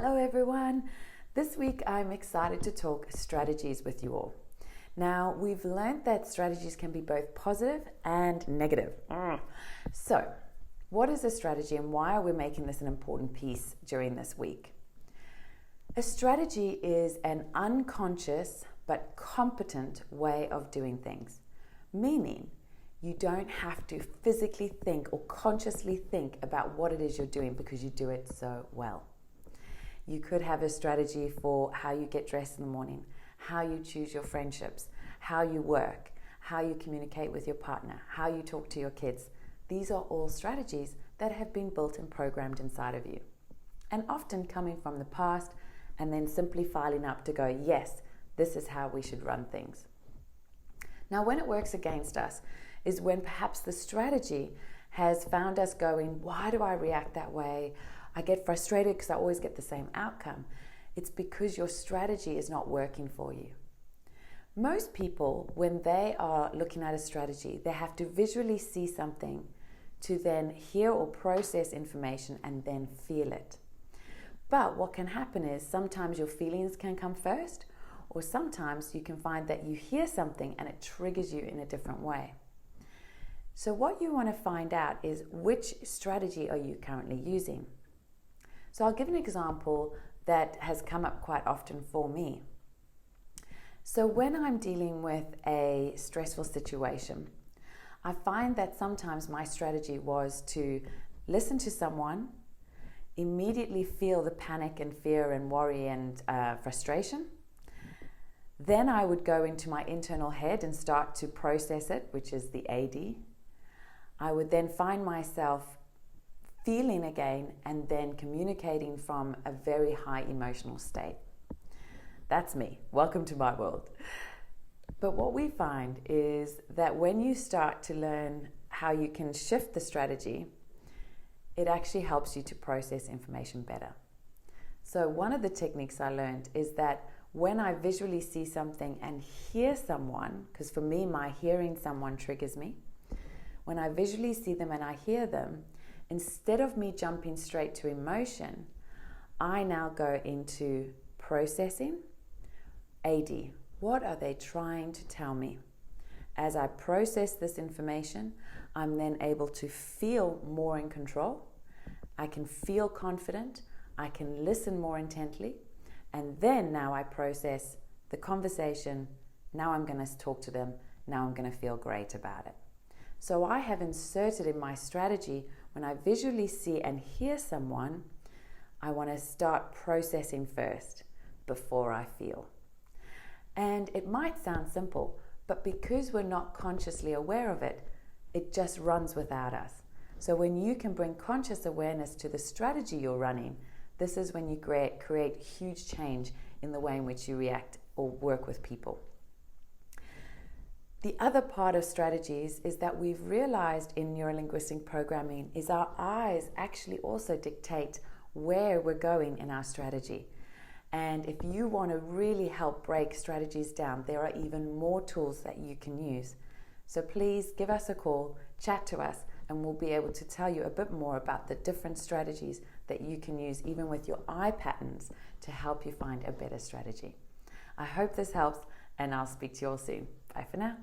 Hello everyone. This week I'm excited to talk strategies with you all. Now we've learned that strategies can be both positive and negative. So what is a strategy and why are we making this an important piece during this week? A strategy is an unconscious but competent way of doing things, meaning you don't have to physically think or consciously think about what it is you're doing because you do it so well. You could have a strategy for how you get dressed in the morning, how you choose your friendships, how you work, how you communicate with your partner, how you talk to your kids. These are all strategies that have been built and programmed inside of you, and often coming from the past and then simply filing up to go, yes, this is how we should run things. Now, when it works against us is when perhaps the strategy has found us going, why do I react that way? I get frustrated because I always get the same outcome. It's because your strategy is not working for you. Most people, when they are looking at a strategy, they have to visually see something to then hear or process information and then feel it. But what can happen is sometimes your feelings can come first, or sometimes you can find that you hear something and it triggers you in a different way. So what you want to find out is, which strategy are you currently using? So I'll give an example that has come up quite often for me. So when I'm dealing with a stressful situation, I find that sometimes my strategy was to listen to someone, immediately feel the panic and fear and worry and frustration. Then I would go into my internal head and start to process it, which is the AD. I would then find myself feeling again and then communicating from a very high emotional state. That's me. Welcome to my world. But what we find is that when you start to learn how you can shift the strategy, it actually helps you to process information better. So one of the techniques I learned is that when I visually see something and hear someone, because for me, my hearing someone triggers me, when I visually see them and I hear them, instead of me jumping straight to emotion, I now go into processing. AD, what are they trying to tell me? As I process this information, I'm then able to feel more in control. I can feel confident. I can listen more intently. And then now I process the conversation. Now I'm going to talk to them. Now I'm going to feel great about it. So I have inserted in my strategy, when I visually see and hear someone, I want to start processing first before I feel. And it might sound simple, but because we're not consciously aware of it, it just runs without us. So when you can bring conscious awareness to the strategy you're running, this is when you create huge change in the way in which you react or work with people. The other part of strategies is that we've realized in neurolinguistic programming is our eyes actually also dictate where we're going in our strategy. And if you want to really help break strategies down, there are even more tools that you can use. So please give us a call, chat to us, and we'll be able to tell you a bit more about the different strategies that you can use even with your eye patterns to help you find a better strategy. I hope this helps, and I'll speak to you all soon. Bye for now.